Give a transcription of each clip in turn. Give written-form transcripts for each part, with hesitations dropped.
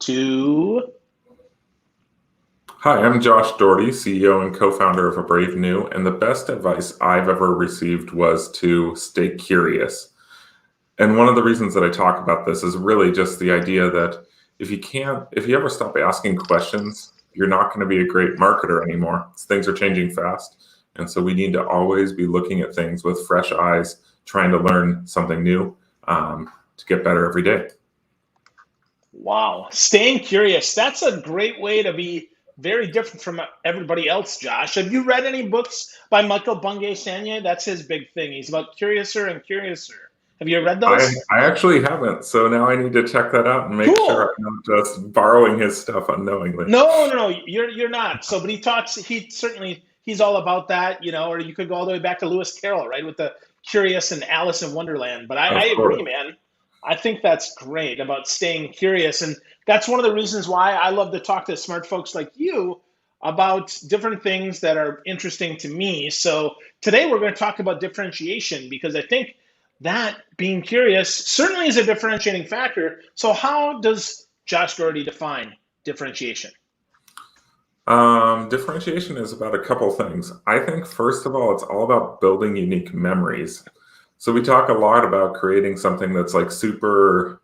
2. Hi, I'm Josh Dougherty, CEO and co-founder of A Brave New, and the best advice I've ever received was to stay curious. And one of the reasons that I talk about this is really just the idea that if you ever stop asking questions, you're not going to be a great marketer anymore. Things are changing fast. And so we need to always be looking at things with fresh eyes, trying to learn something new to get better every day. Wow. Staying curious. That's a great way to be very different from everybody else, Josh. Have you read any books by Michael Bungay Sanya? That's his big thing. He's about curiouser and curiouser. Have you read those? I actually haven't, so now I need to check that out and make sure I'm not just borrowing his stuff unknowingly. No, you're not. So, but he's all about that, or you could go all the way back to Lewis Carroll, right, with the Curious and Alice in Wonderland. But I agree, man. I think that's great about staying curious. And that's one of the reasons why I love to talk to smart folks like you about different things that are interesting to me. So today we're going to talk about differentiation, because I think that being curious certainly is a differentiating factor. So how does Josh Dougherty define differentiation? Differentiation is about a couple things. I think, first of all, it's all about building unique memories. So we talk a lot about creating something that's like super,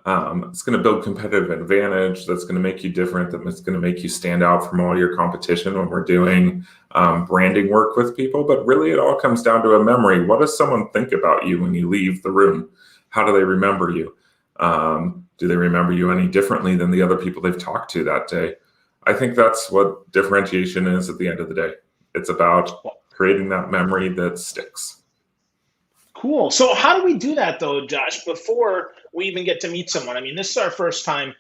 it's going to build competitive advantage, that's going to make you different, that's going to make you stand out from all your competition when we're doing branding work with people. But really, it all comes down to a memory. What does someone think about you when you leave the room? How do they remember you? Do they remember you any differently than the other people they've talked to that day? I think that's what differentiation is at the end of the day. It's about creating that memory that sticks. Cool. So how do we do that, though, Josh, before we even get to meet someone? I mean, this is our first time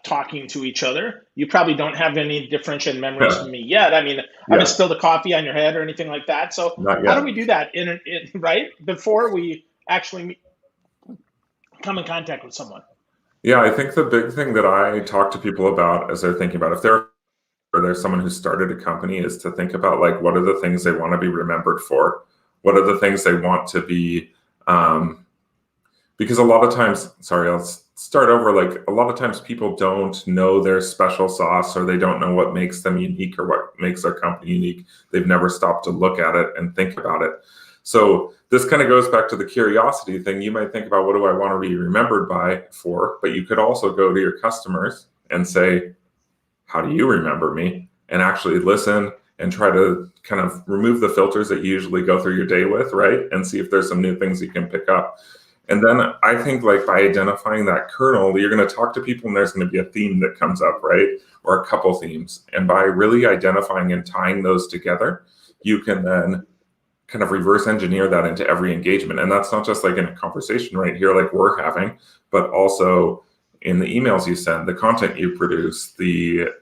talking to each other. You probably don't have any differentiated memories from me yet. I mean, I haven't spilled the coffee on your head or anything like that. So how do we do that right before we actually come in contact with someone? Yeah, I think the big thing that I talk to people about as they're thinking about if there's someone who started a company is to think about, like, what are the things they want to be remembered for? What are the things they want to be, because a lot of times, I'll start over. Like, a lot of times people don't know their special sauce, or they don't know what makes them unique or what makes their company unique. They've never stopped to look at it and think about it. So this kind of goes back to the curiosity thing. You might think about, what do I want to be remembered for? But you could also go to your customers and say, how do you remember me? And actually listen and try to kind of remove the filters that you usually go through your day with, right? And see if there's some new things you can pick up. And then I think, like, by identifying that kernel, you're going to talk to people and there's going to be a theme that comes up, right? Or a couple themes. And by really identifying and tying those together, you can then kind of reverse engineer that into every engagement. And that's not just like in a conversation right here like we're having, but also in the emails you send, the content you produce,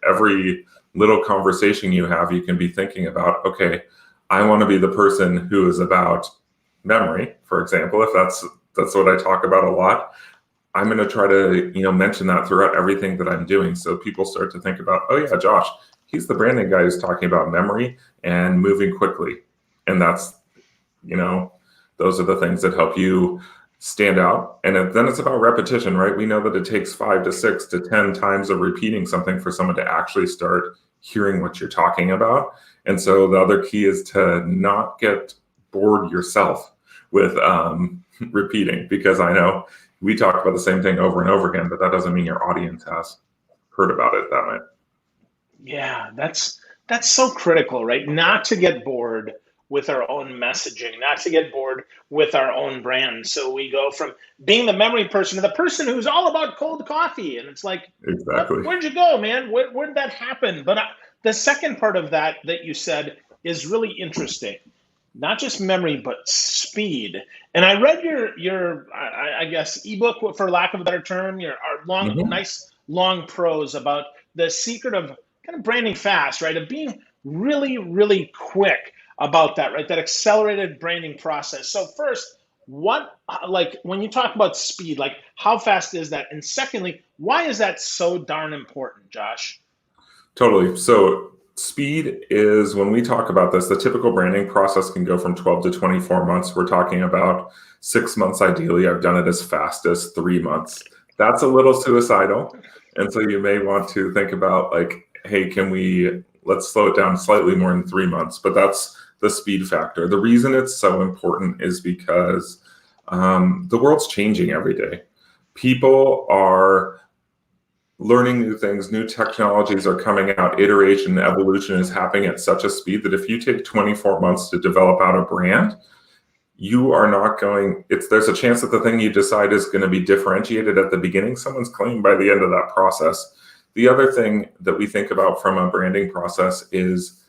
every little conversation you have, you can be thinking about, okay, I want to be the person who is about memory, for example, if that's what I talk about a lot. I'm going to try to, mention that throughout everything that I'm doing. So people start to think about, oh yeah, Josh, he's the branding guy who's talking about memory and moving quickly. And that's, those are the things that help you stand out. And then it's about repetition, right? We know that it takes 5 to 6 to 10 times of repeating something for someone to actually start hearing what you're talking about. And so the other key is to not get bored yourself with repeating, because I know we talk about the same thing over and over again, but that doesn't mean your audience has heard about it that way. Yeah, that's so critical, right? Not to get bored with our own messaging, not to get bored with our own brand. So we go from being the memory person to the person who's all about cold coffee. And it's like, exactly. Where'd you go, man? Where did that happen? But the second part of that you said is really interesting. Not just memory, but speed. And I read your I guess, ebook, for lack of a better term, nice long prose about the secret of kind of branding fast, right? Of being really, really quick about that, right? That accelerated branding process. So first, when you talk about speed, like, how fast is that? And secondly, why is that so darn important, Josh? Totally. So speed is, when we talk about this, the typical branding process can go from 12 to 24 months. We're talking about 6 months ideally. I've done it as fast as 3 months. That's a little suicidal. And so you may want to think about like, hey, let's slow it down slightly more than 3 months, but that's the speed factor. The reason it's so important is because the world's changing every day. People are learning new things, new technologies are coming out, iteration, evolution is happening at such a speed that if you take 24 months to develop out a brand, you are not going, there's a chance that the thing you decide is going to be differentiated at the beginning, someone's claimed by the end of that process. The other thing that we think about from a branding process is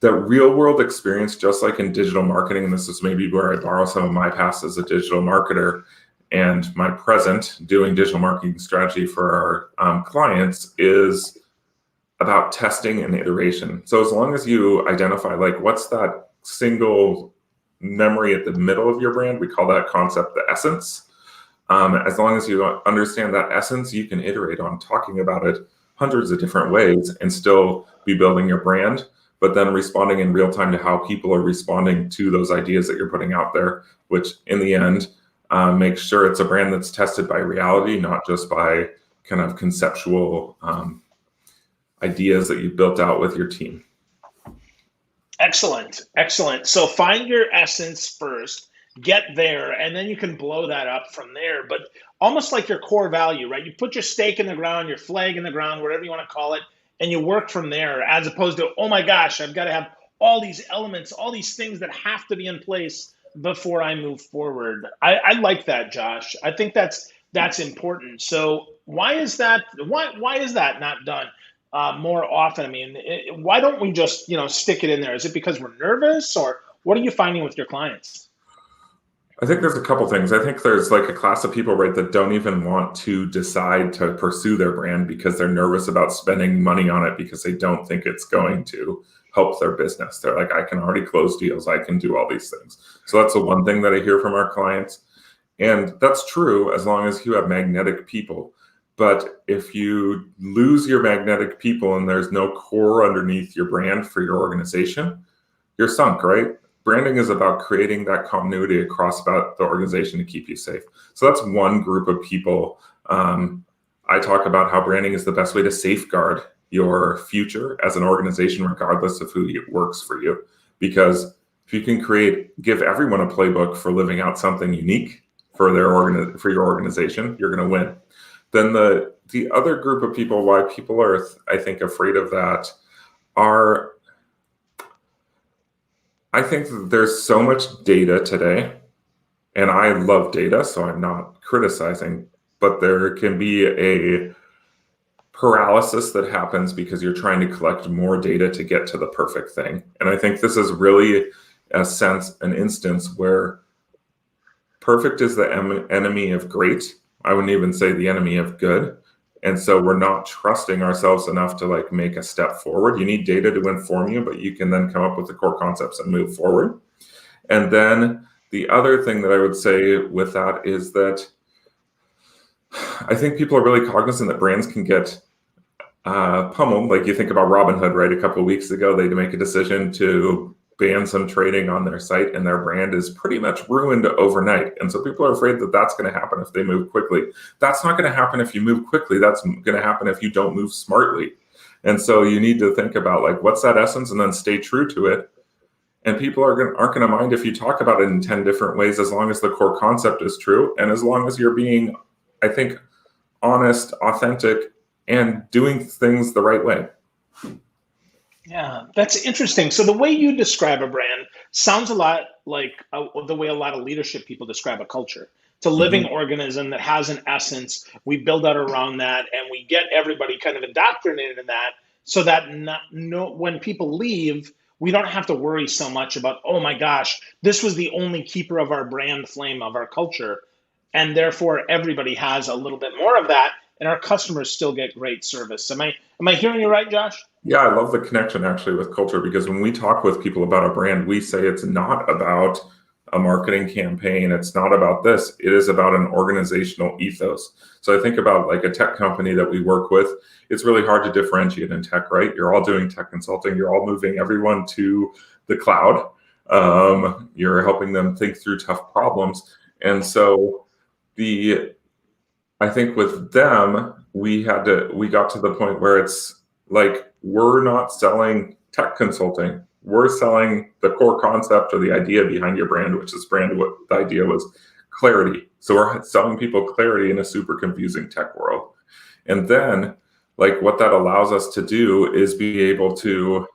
the real world experience, just like in digital marketing, and this is maybe where I borrow some of my past as a digital marketer and my present doing digital marketing strategy for our clients, is about testing and iteration. So as long as you identify like what's that single memory at the middle of your brand, we call that concept the essence. As long as you understand that essence, you can iterate on talking about it hundreds of different ways and still be building your brand, but then responding in real time to how people are responding to those ideas that you're putting out there, which in the end makes sure it's a brand that's tested by reality, not just by kind of conceptual ideas that you've built out with your team. Excellent. Excellent. So find your essence first, get there, and then you can blow that up from there. But almost like your core value, right? You put your stake in the ground, your flag in the ground, whatever you want to call it, and you work from there, as opposed to, oh my gosh, I've got to have all these elements, all these things that have to be in place before I move forward. I like that, Josh. I think that's important. So why is that? Why is that not done more often? I mean, why don't we just stick it in there? Is it because we're nervous, or what are you finding with your clients? I think there's a couple things. I think there's like a class of people, right, that don't even want to decide to pursue their brand because they're nervous about spending money on it because they don't think it's going to help their business. They're like, I can already close deals. I can do all these things. So that's the one thing that I hear from our clients. And that's true as long as you have magnetic people. But if you lose your magnetic people and there's no core underneath your brand for your organization, you're sunk, right? Branding is about creating that continuity across about the organization to keep you safe. So that's one group of people. I talk about how branding is the best way to safeguard your future as an organization, regardless of who works for you. Because if you can give everyone a playbook for living out something unique for your organization, you're going to win. Then the other group of people, why people are, I think, afraid of that are, I think that there's so much data today, and I love data, so I'm not criticizing, but there can be a paralysis that happens because you're trying to collect more data to get to the perfect thing. And I think this is really an instance where perfect is the enemy of great. I wouldn't even say the enemy of good. And so we're not trusting ourselves enough to like make a step forward. You need data to inform you, but you can then come up with the core concepts and move forward. And then the other thing that I would say with that is that I think people are really cognizant that brands can get pummeled. Like you think about Robinhood, right? A couple of weeks ago, they had to make a decision to ban some trading on their site, and their brand is pretty much ruined overnight. And so people are afraid that that's going to happen if they move quickly. That's not going to happen if you move quickly. That's going to happen if you don't move smartly. And so you need to think about like, what's that essence, and then stay true to it. And people aren't going to mind if you talk about it in 10 different ways, as long as the core concept is true. And as long as you're being, I think, honest, authentic, and doing things the right way. Yeah, that's interesting. So the way you describe a brand sounds a lot like the way a lot of leadership people describe a culture. It's a living organism that has an essence. We build out around that, and we get everybody kind of indoctrinated in that, so that when people leave, we don't have to worry so much about, oh my gosh, this was the only keeper of our brand flame, of our culture. And therefore, everybody has a little bit more of that, and our customers still get great service. Am I hearing you right, Josh? Yeah, I love the connection actually with culture, because when we talk with people about a brand, we say it's not about a marketing campaign. It's not about this. It is about an organizational ethos. So I think about like a tech company that we work with. It's really hard to differentiate in tech, right? You're all doing tech consulting. You're all moving everyone to the cloud. You're helping them think through tough problems. And so the I think with them, we got to the point where it's like, we're not selling tech consulting. We're selling the core concept or the idea behind your brand, which is what the idea was, clarity. So we're selling people clarity in a super confusing tech world. And then like what that allows us to do is be able to,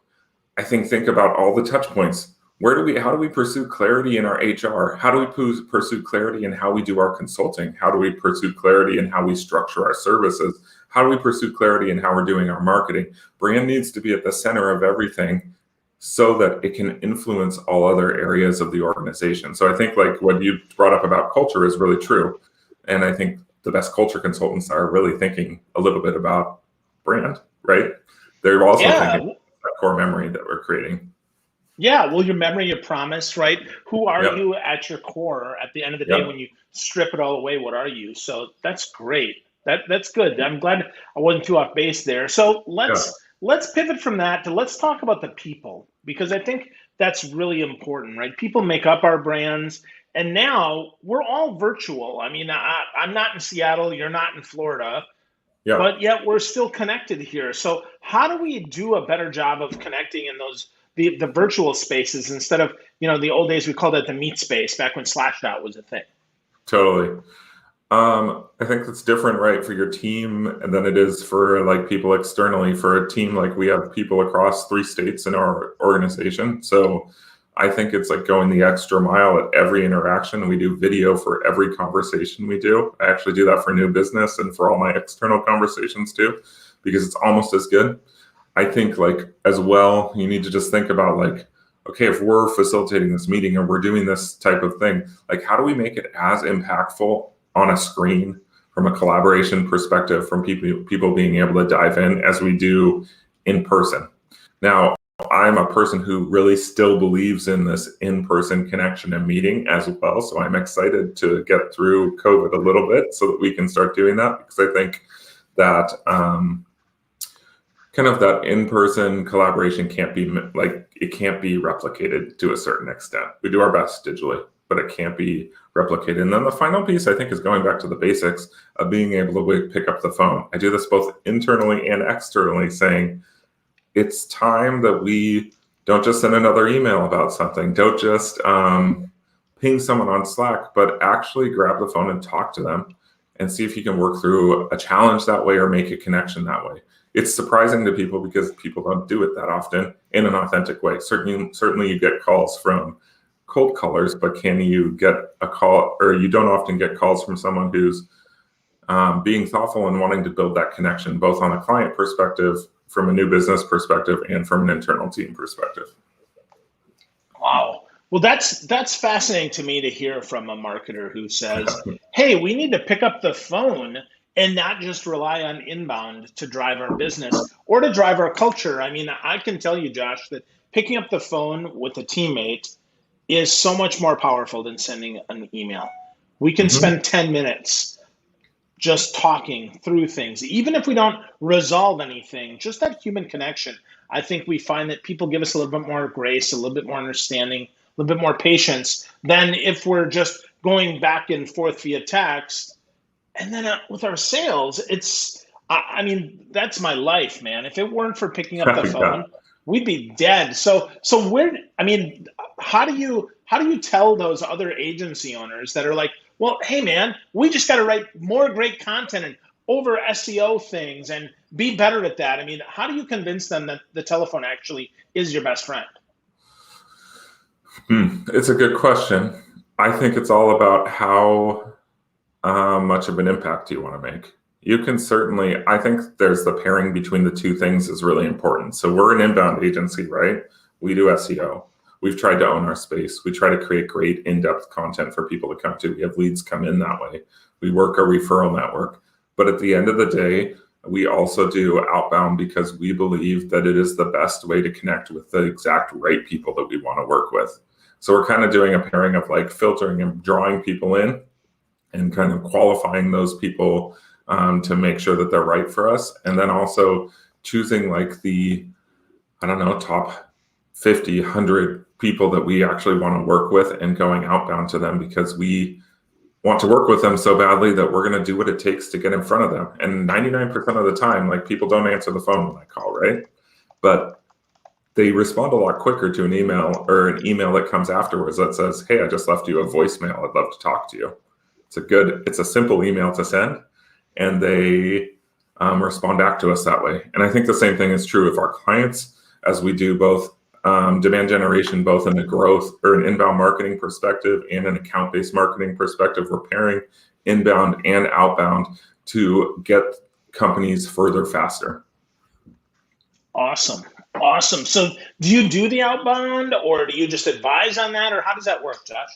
I think about all the touch points. How do we pursue clarity in our HR? How do we pursue clarity in how we do our consulting? How do we pursue clarity in how we structure our services? How do we pursue clarity in how we're doing our marketing? Brand needs to be at the center of everything so that it can influence all other areas of the organization. So I think like what you brought up about culture is really true. And I think the best culture consultants are really thinking a little bit about brand, right? They're also thinking that core memory that we're creating. Yeah, well, your memory, your promise, right? Who are you at your core? At the end of the day, when you strip it all away, what are you? So that's great. That's good. I'm glad I wasn't too off base there. So let's pivot from that to let's talk about the people, because I think that's really important, right? People make up our brands, and now we're all virtual. I mean, I'm not in Seattle, you're not in Florida, but yet we're still connected here. So how do we do a better job of connecting in those the virtual spaces instead of, the old days we called it the meet space back when Slashdot was a thing? Totally. I think it's different, right, for your team than it is for like people externally. For a team, like we have people across 3 states in our organization. So I think it's like going the extra mile at every interaction. We do video for every conversation we do. I actually do that for new business and for all my external conversations too, because it's almost as good. I think like as well, you need to just think about like, okay, if we're facilitating this meeting or we're doing this type of thing, like how do we make it as impactful on a screen from a collaboration perspective, from people being able to dive in as we do in person? Now, I'm a person who really still believes in this in-person connection and meeting as well. So I'm excited to get through COVID a little bit so that we can start doing that, because I think that kind of that in-person collaboration can't be replicated to a certain extent. We do our best digitally, but it can't be replicated. And then the final piece, I think, is going back to the basics of being able to pick up the phone. I do this both internally and externally, saying it's time that we don't just send another email about something. Don't just ping someone on Slack, but actually grab the phone and talk to them and see if you can work through a challenge that way or make a connection that way. It's surprising to people because people don't do it that often in an authentic way. Certainly you get calls from cold callers, but can you get a call, or you don't often get calls from someone who's being thoughtful and wanting to build that connection, both on a client perspective, from a new business perspective, and from an internal team perspective. Wow. Well, that's fascinating to me to hear from a marketer who says, hey, we need to pick up the phone and not just rely on inbound to drive our business or to drive our culture. I mean, I can tell you, Josh, that picking up the phone with a teammate is so much more powerful than sending an email. We can spend 10 minutes just talking through things. Even if we don't resolve anything, just that human connection, I think we find that people give us a little bit more grace, a little bit more understanding, a little bit more patience than if we're just going back and forth via text. And then with our sales, I mean, that's my life, man. If it weren't for picking up the phone, we'd be dead. So how do you tell those other agency owners that are like, well, hey man, we just got to write more great content and over SEO things and be better at that? I mean, how do you convince them that the telephone actually is your best friend? It's a good question. I think it's all about how much of an impact do you want to make. You can certainly, I think there's the pairing between the two things is really important. So we're an inbound agency, right? We do SEO. We've tried to own our space. We try to create great in-depth content for people to come to. We have leads come in that way. We work a referral network. But at the end of the day, we also do outbound because we believe that it is the best way to connect with the exact right people that we want to work with. So we're kind of doing a pairing of like filtering and drawing people in and kind of qualifying those people to make sure that they're right for us. And then also choosing like the, top 50, 100 people that we actually want to work with and going outbound to them, because we want to work with them so badly that we're going to do what it takes to get in front of them. And 99% of the time, like, people don't answer the phone when I call, right? But they respond a lot quicker to an email, or an email that comes afterwards that says, hey, I just left you a voicemail. I'd love to talk to you. It's a simple email to send, and they respond back to us that way. And I think the same thing is true of our clients, as we do both demand generation, both in a growth or an inbound marketing perspective and an account-based marketing perspective. We're pairing inbound and outbound to get companies further faster. Awesome. Awesome. So do you do the outbound, or do you just advise on that, or how does that work, Josh?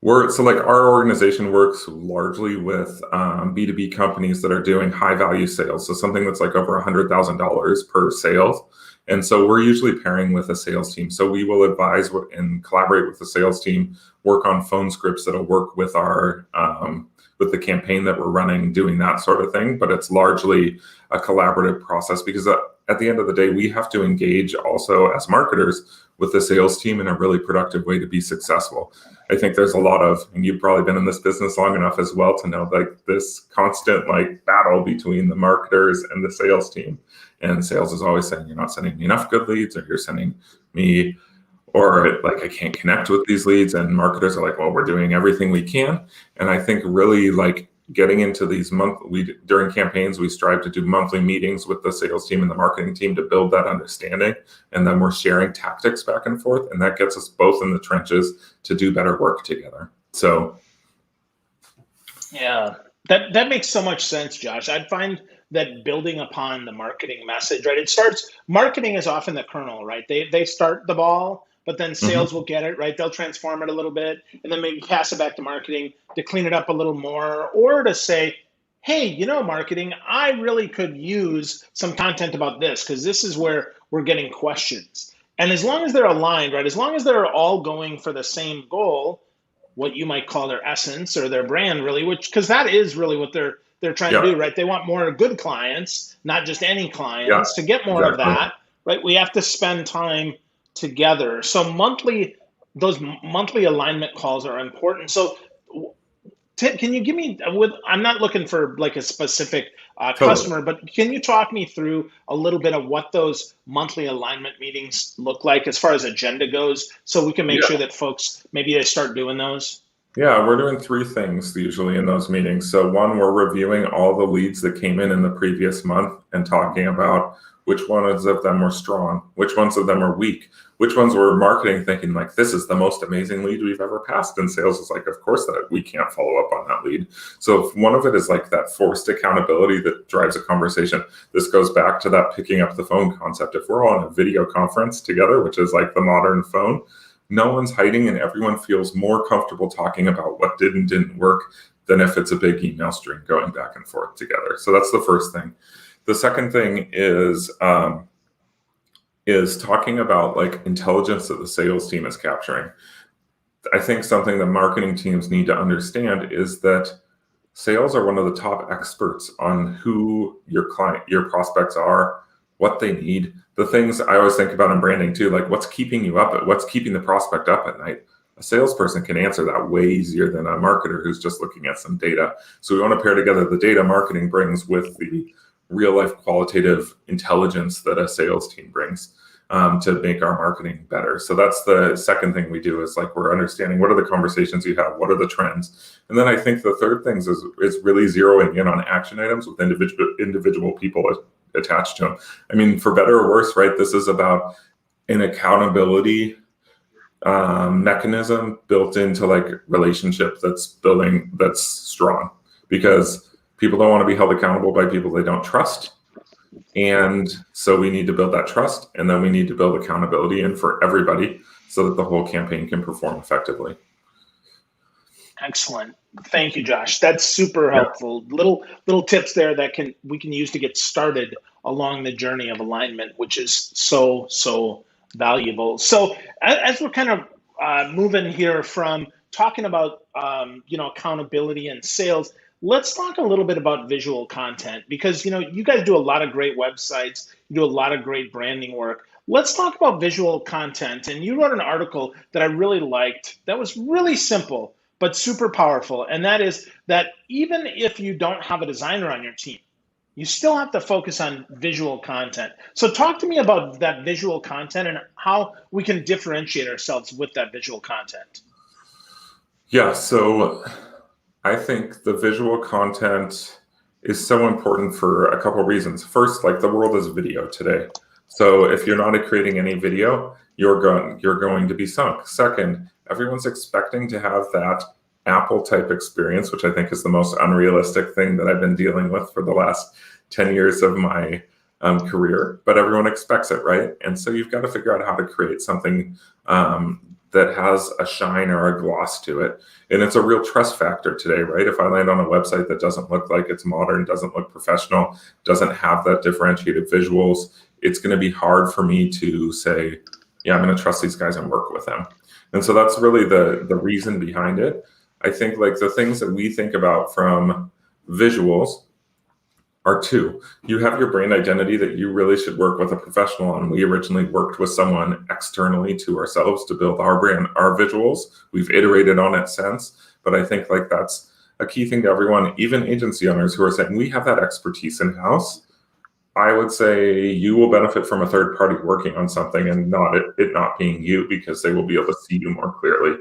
Our organization works largely with B2B companies that are doing high value sales. So something that's like over $100,000 per sale. And so we're usually pairing with a sales team. So we will advise and collaborate with the sales team, work on phone scripts that'll work with our with the campaign that we're running, doing that sort of thing. But it's largely a collaborative process, because at the end of the day, we have to engage also as marketers with the sales team in a really productive way to be successful. I think there's a lot of, and you've probably been in this business long enough as well to know, like, this constant like battle between the marketers and the sales team. And sales is always saying, you're not sending me enough good leads, or you're sending me, or like, I can't connect with these leads. And marketers are like, well, we're doing everything we can. And I think really, like, getting into these during campaigns, we strive to do monthly meetings with the sales team and the marketing team to build that understanding. And then we're sharing tactics back and forth. And that gets us both in the trenches to do better work together. So. Yeah, that makes so much sense, Josh. I find that building upon the marketing message, right? Marketing is often the kernel, right? They start the ball, but then sales will get it, right? They'll transform it a little bit and then maybe pass it back to marketing to clean it up a little more, or to say, hey, marketing, I really could use some content about this, because this is where we're getting questions. And as long as they're aligned, right? As long as they're all going for the same goal, what you might call their essence or their brand, really, because that is really what they're trying to do, right? They want more good clients, not just any clients. To get more of that, right? We have to spend time together. So those monthly alignment calls are important. So can you give me, I'm not looking for like a specific customer, but can you talk me through a little bit of what those monthly alignment meetings look like as far as agenda goes, so we can make sure that folks, maybe they start doing those? Yeah, we're doing three things usually in those meetings. So one, we're reviewing all the leads that came in the previous month and talking about which ones of them were strong, which ones of them are weak, which ones were marketing thinking like, this is the most amazing lead we've ever passed. And sales is like, of course that we can't follow up on that lead. So if one of it is like that forced accountability that drives a conversation, this goes back to that picking up the phone concept. If we're all on a video conference together, which is like the modern phone, no one's hiding and everyone feels more comfortable talking about what did and didn't work than if it's a big email string going back and forth together. So that's the first thing. The second thing is talking about like intelligence that the sales team is capturing. I think something that marketing teams need to understand is that sales are one of the top experts on who your prospects are, what they need. The things I always think about in branding too, like what's keeping the prospect up at night. A salesperson can answer that way easier than a marketer who's just looking at some data. So we want to pair together the data marketing brings with the real life qualitative intelligence that a sales team brings to make our marketing better. So that's the second thing we do, is like, we're understanding what are the conversations you have, what are the trends. And then I think the third thing is really zeroing in on action items with individual people attached to them. I mean, for better or worse, right? This is about an accountability mechanism built into like relationship that's strong, because people don't want to be held accountable by people they don't trust. And so we need to build that trust, and then we need to build accountability in for everybody so that the whole campaign can perform effectively. Excellent. Thank you, Josh. That's super helpful. Little tips there that we can use to get started along the journey of alignment, which is so valuable. So as we're kind of moving here from talking about accountability and sales, let's talk a little bit about visual content, because you guys do a lot of great websites, you do a lot of great branding work. Let's talk about visual content. And you wrote an article that I really liked that was really simple, but super powerful. And that is that even if you don't have a designer on your team, you still have to focus on visual content. So talk to me about that visual content and how we can differentiate ourselves with that visual content. Yeah, so I think the visual content is so important for a couple of reasons. First, like the world is video today. So if you're not creating any video, you're going to be sunk. Second, everyone's expecting to have that Apple type experience, which I think is the most unrealistic thing that I've been dealing with for the last 10 years of my career, but everyone expects it, right? And so you've got to figure out how to create something that has a shine or a gloss to it. And it's a real trust factor today, right? If I land on a website that doesn't look like it's modern, doesn't look professional, doesn't have that differentiated visuals, it's going to be hard for me to say, yeah, I'm going to trust these guys and work with them. And so that's really the reason behind it. I think like the things that we think about from visuals are two. You have your brand identity that you really should work with a professional on. We originally worked with someone externally to ourselves to build our brand, our visuals. We've iterated on it since, but I think like that's a key thing to everyone, even agency owners who are saying we have that expertise in-house. I would say you will benefit from a third party working on something and not it not being you, because they will be able to see you more clearly.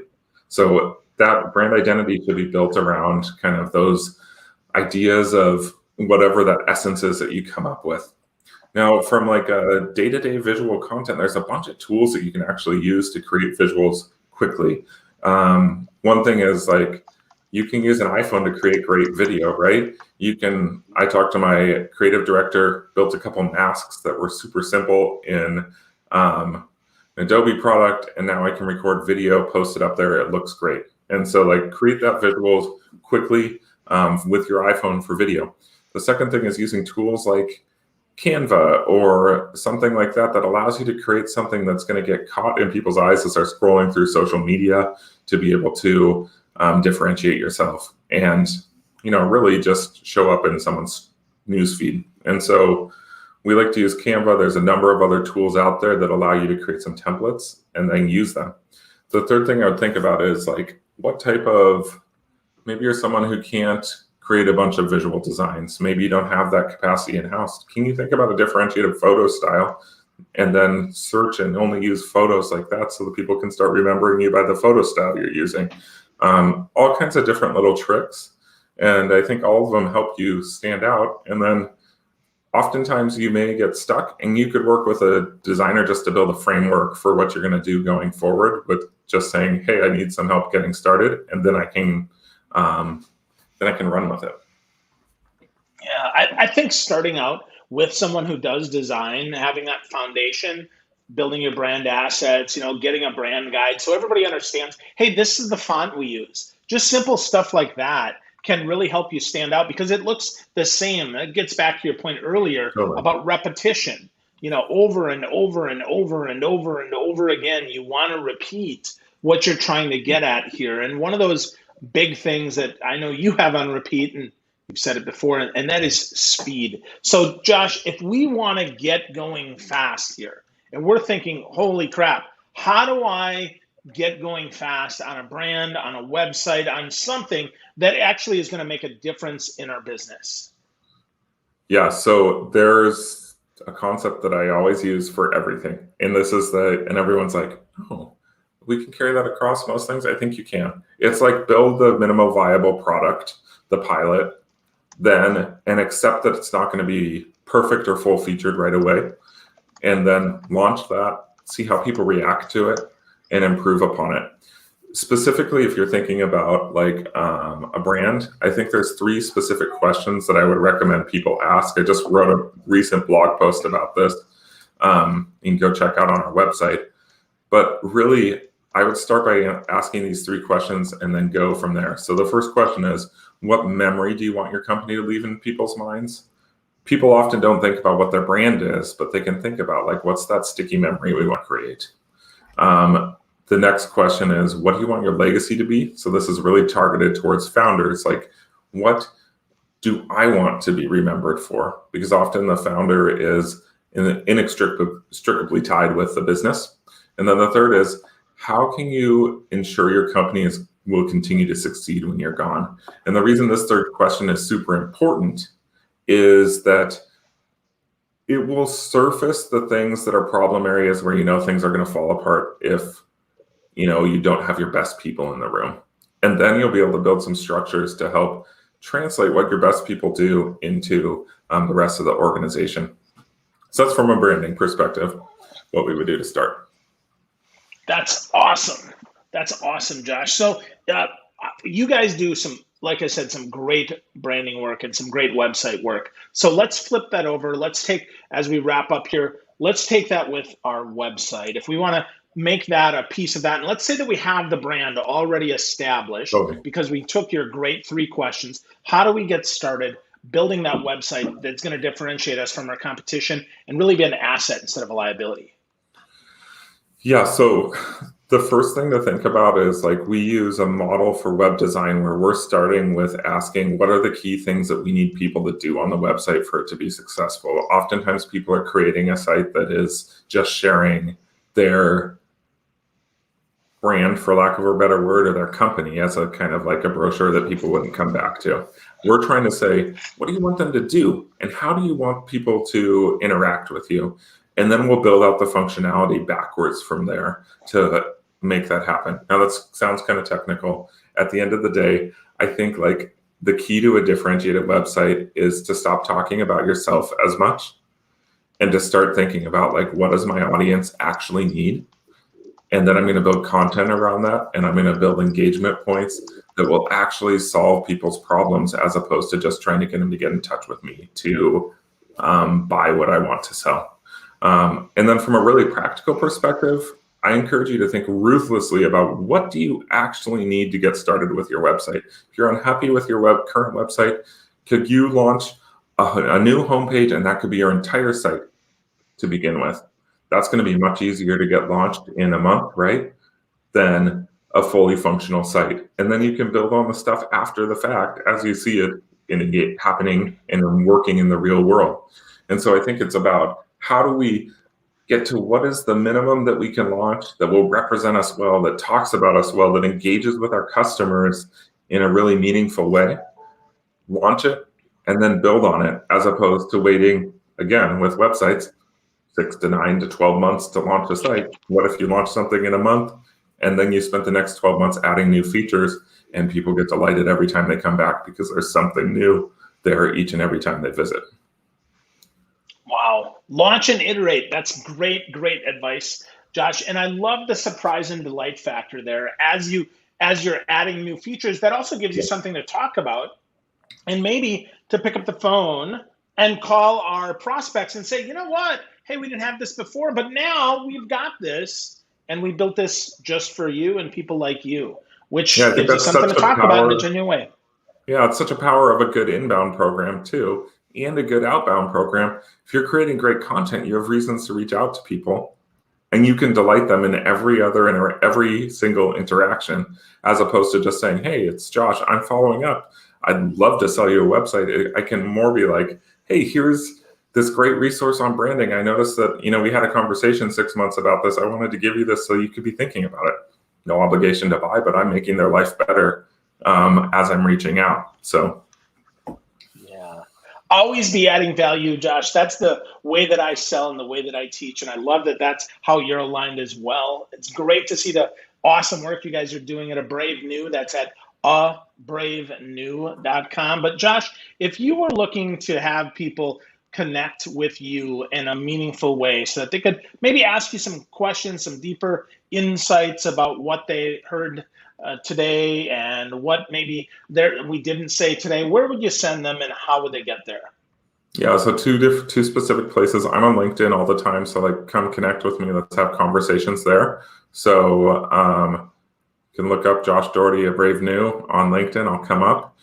So that brand identity should be built around kind of those ideas of whatever that essence is that you come up with. Now, from like a day-to-day visual content, there's a bunch of tools that you can actually use to create visuals quickly. One thing is like you can use an iPhone to create great video, right? I talked to my creative director, built a couple masks that were super simple in an Adobe product, and now I can record video, post it up there, it looks great. And so like create that visuals quickly with your iPhone for video. The second thing is using tools like Canva or something like that allows you to create something that's going to get caught in people's eyes as they're scrolling through social media, to be able to differentiate yourself and, really just show up in someone's newsfeed. And so we like to use Canva. There's a number of other tools out there that allow you to create some templates and then use them. The third thing I would think about is like what type of, maybe you're someone who can't create a bunch of visual designs. Maybe you don't have that capacity in-house. Can you think about a differentiated photo style and then search and only use photos like that so that people can start remembering you by the photo style you're using? All kinds of different little tricks. And I think all of them help you stand out. And then oftentimes you may get stuck and you could work with a designer just to build a framework for what you're going to do going forward, with just saying, hey, I need some help getting started. And then I can run with it. Yeah, I think starting out with someone who does design, having that foundation, building your brand assets, getting a brand guide so everybody understands, hey, this is the font we use. Just simple stuff like that can really help you stand out because it looks the same. It gets back to your point earlier about repetition. Over and over and over and over and over again, you want to repeat what you're trying to get at here. And one of those big things that I know you have on repeat, and you've said it before, and that is speed. So Josh, if we want to get going fast here, and we're thinking, holy crap, how do I get going fast on a brand, on a website, on something that actually is going to make a difference in our business? Yeah, so there's a concept that I always use for everything. And this is and everyone's like, oh, we can carry that across most things. I think you can. It's like build the minimal viable product, the pilot, and accept that it's not going to be perfect or full featured right away. And then launch that, see how people react to it, and improve upon it. Specifically, if you're thinking about like a brand, I think there's 3 specific questions that I would recommend people ask. I just wrote a recent blog post about this. You can go check out on our website. But really, I would start by asking these 3 questions and then go from there. So the first question is, what memory do you want your company to leave in people's minds? People often don't think about what their brand is, but they can think about like, what's that sticky memory we want to create? The next question is, what do you want your legacy to be? So this is really targeted towards founders. Like, what do I want to be remembered for? Because often the founder is inextricably tied with the business. And then the third is, how can you ensure your company is will continue to succeed when you're gone. And the reason this third question is super important is that it will surface the things that are problem areas where things are going to fall apart if you don't have your best people in the room. And then you'll be able to build some structures to help translate what your best people do into the rest of the organization. So that's from a branding perspective, what we would do to start. That's awesome. That's awesome, Josh. So you guys do some, like I said, some great branding work and some great website work. So let's flip that over. Let's take, as we wrap up here, let's take that with our website. If we want to make that a piece of that, and let's say that we have the brand already established, because we took your great 3 questions. How do we get started building that website that's going to differentiate us from our competition and really be an asset instead of a liability? Yeah, so the first thing to think about is we use a model for web design where we're starting with asking what are the key things that we need people to do on the website for it to be successful. Oftentimes people are creating a site that is just sharing their brand, for lack of a better word, or their company as a kind of like a brochure that people wouldn't come back to. We're trying to say, what do you want them to do? And how do you want people to interact with you? And then we'll build out the functionality backwards from there to make that happen. Now that sounds kind of technical. At the end of the day, I think the key to a differentiated website is to stop talking about yourself as much and to start thinking about what does my audience actually need? And then I'm going to build content around that, and I'm going to build engagement points that will actually solve people's problems as opposed to just trying to get them to get in touch with me to buy what I want to sell. And then from a really practical perspective, I encourage you to think ruthlessly about what do you actually need to get started with your website. If you're unhappy with your current website, could you launch a new homepage, and that could be your entire site to begin with? That's going to be much easier to get launched in a month, right, than a fully functional site. And then you can build on the stuff after the fact as you see it happening and working in the real world. And so I think it's about how do we get to what is the minimum that we can launch that will represent us well, that talks about us well, that engages with our customers in a really meaningful way, launch it, and then build on it, as opposed to waiting, again, with websites, 6 to 9 to 12 months to launch a site. What if you launch something in a month and then you spent the next 12 months adding new features and people get delighted every time they come back because there's something new there each and every time they visit. Wow. Launch and iterate. That's great advice, Josh. And I love the surprise and delight factor there. As you're adding new features, that also gives you something to talk about and maybe to pick up the phone and call our prospects and say, you know what? Hey, we didn't have this before, but now we've got this, and we built this just for you and people like you, which gives you something to talk about in a genuine way. Yeah, it's such a power of a good inbound program too, and a good outbound program. If you're creating great content, you have reasons to reach out to people, and you can delight them in every single interaction, as opposed to just saying, hey, it's Josh, I'm following up. I'd love to sell you a website. I can more be like, hey, here's this great resource on branding. I noticed that, we had a conversation 6 months about this. I wanted to give you this so you could be thinking about it. No obligation to buy, but I'm making their life better as I'm reaching out. So. Yeah. Always be adding value, Josh. That's the way that I sell and the way that I teach. And I love that that's how you're aligned as well. It's great to see the awesome work you guys are doing at A Brave New. That's at abravenew.com. But Josh, if you were looking to have people connect with you in a meaningful way so that they could maybe ask you some questions, some deeper insights about what they heard today and what maybe we didn't say today, where would you send them and how would they get there? Yeah, so two specific places. I'm on LinkedIn all the time, so come connect with me. Let's have conversations there. So you can look up Josh Dougherty, A Brave New on LinkedIn. I'll come up.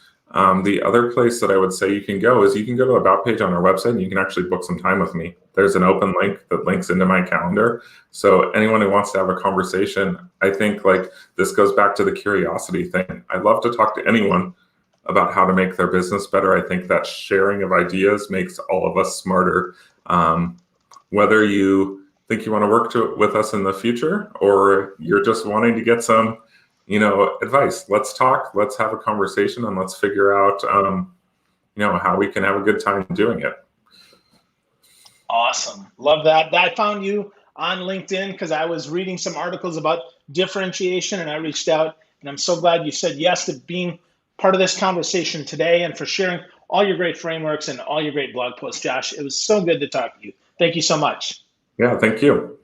The other place that I would say you can go is you can go to the About page on our website and you can actually book some time with me. There's an open link that links into my calendar. So anyone who wants to have a conversation, I think this goes back to the curiosity thing. I'd love to talk to anyone about how to make their business better. I think that sharing of ideas makes all of us smarter. Whether you think you want to work with us in the future or you're just wanting to get some advice. Let's talk, let's have a conversation, and let's figure out, how we can have a good time doing it. Awesome. Love that. I found you on LinkedIn because I was reading some articles about differentiation and I reached out, and I'm so glad you said yes to being part of this conversation today and for sharing all your great frameworks and all your great blog posts, Josh. It was so good to talk to you. Thank you so much. Yeah, thank you.